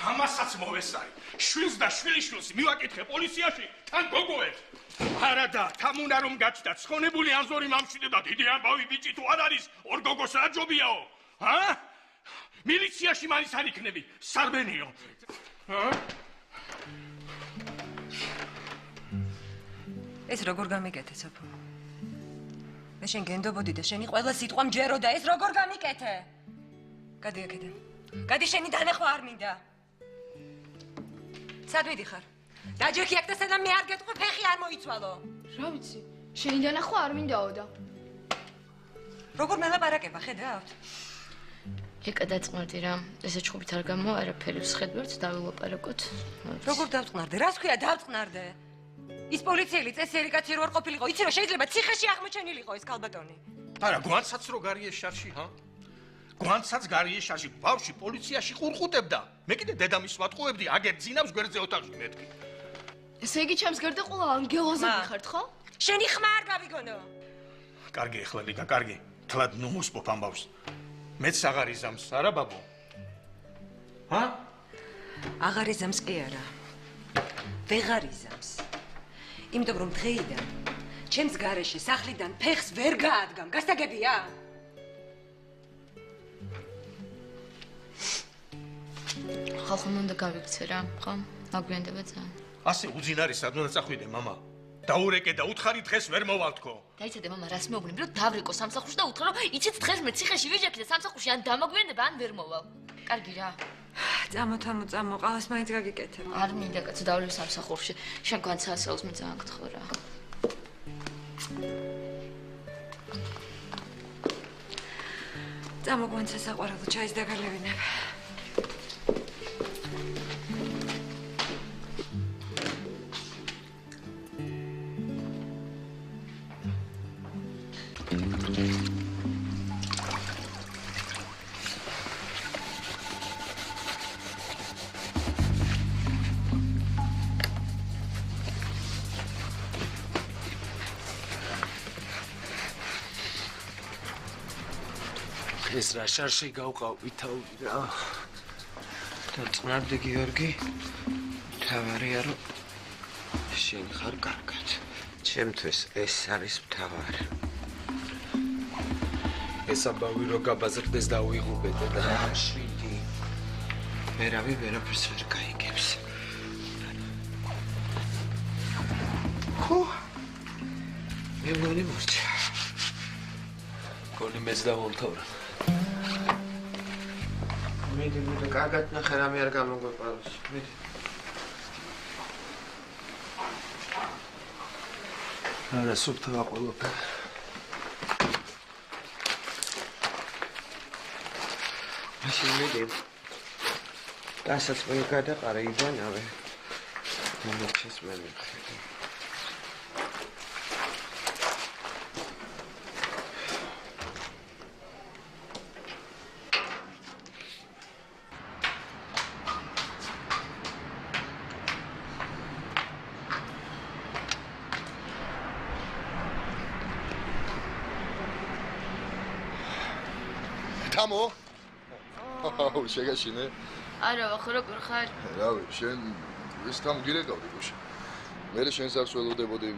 ამასაც მოვესწარი. შვილს და შვილიშვილს მივაკითხე პოლიციაში, თან გოგოებს. არადა, თან უნდა რომ გაჩნდა ცხონებული ანზორი მამშვიდე და დიდი ამბავი ბიჭი თუ არ არის, ორ გოგოს რა ჯობიაო? მილიციაში მაინც არ იქნები, სარბენიო. ეს როგორ გამიკეთე, სოფო? მე შენ გენდობოდი და შენი ყველა სიტყვა მჯეროდა, ეს როგორ გამიკეთე? გადი აქედან. გადი შენი დანახვა არ მინდა. სად მიდიხარ? დაჯექი აქ და სანამ მე არ გეტყვი, ფეხი არ მოიცვალო. რა ვიცი, შენი დანახვა არ მინდაო და. როგორ მელაპარაკება, ხედავთ? ეკა დაწყნარდი რა, ესე ჩხუბით არ გამოვა, არაფერი ვსხედვართ, დავილაპარაკოთ. როგორ დავწყნარდე? რას ქვია დავწყნარდე? ის პოლიციელი წესიერი კაცი რო არ ყოფილიყო, იცი რომ შეიძლება ციხეში აღმოჩენილიყო ეს ქალბატონი. არა, გვანცაც რო გარიეს შარში, გვანცაც გარიეს შარში, ბავშვი პოლიციაში ყურყუტებდა. მე კიდე დედამისს ვატყუებდი, აგერ ძინავს გვერდზე ოთახში მეთქი. ესე იგი ჩემს გარდა ყოლა ანგელოზები ხართ, ხო? შენი ხმა არ გავიგონო. კარგი, ახლა ლიკა, კარგი. თლად ნუ მოსპობ ამბავს. მეც აღარ იზამს, არა ბაბო? აღარ იზამს კი არა. ვეღარ იზამს. იმიტომ რომ დღეიდან ჩემს გარეშე სახლიდან ფეხს ვერ გაადგამ, გასაგებია? ხალხმა უნდა გავიქცე რა, ხო? აგვიანდება ძალიან. ასე უძინარი სადღაც წახვიდე, მამა. დაურეკე და უთხარი დღეს ვერ მოვალთქო. დაიცადე მამა, რას მეუბნები, რომ დავრეკო სამსახურში და უთხრა, რომ იცით დღეს მე ციხეში ვიჯექი და სამსახურში ან დამაგვიანდება, ან ვერ მოვალ. კარგი რა. წამო, ყავას მაინც გაგიკეთებ. არ მინდა კაცო დავლევ სამსახურში. შენ განცა ასეულს მე ძალიან გთხოვ რა. წამო განცა საყვარელო ჩაის დაგალევინებ. ეს რა შარში გავყავი თავი რა. დაწყნარდი გიორგი. თავარია რომ შენ ხარ კარგად. ჩემთვის ეს არის მთავარი. ეს ამბავი რო გაბაზრდეს და უიღუბეთე და შვიდი. ვერაფერს ვერ გაიგებს. ხო? მე მგონი მორჩა. გონი მეც დავამთავრა. მიდი, კარგად ნახე რამე არ გამოგვეყაროს. მიდი. არა, სუფთა ყველაფერი. მაშინ მიდი. დასაწყისი გადაყარა იბანავე. მომჩეს მე მიხდი. თამო? აუ, შეგაშინე? არა, ხო როგორ ხარ? რავი, შენ ეს თამ გირეკავდი გუშინ. მე შენს არ სველოდებოდი,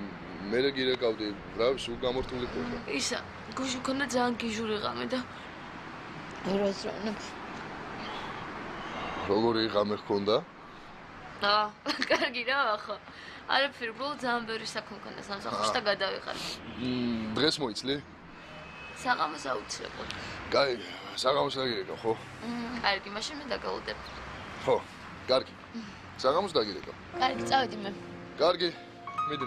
მე გირეკავდი, რავი, სულ გამორთული ხარ. ისა, გუშინ მქონდა ძალიან გიჟური ღამე და ერაზრონებ. როგორი ღამე ჰქონდა? კარგი რა ხო. არაფერი, ბოლო ძალიან ბევრი საქმე მქონდა სამსახურში და გადავიღალე. დღეს მოიცლი? საღამოს აუცილებლად. კაი, საღამოს დაგირეკავ, ხო? კარგი, მაშინ მე დაგაუდებ. ხო, კარგი. საღამოს დაგირეკავ. კარგი, წავედი მე. კარგი, მიდი.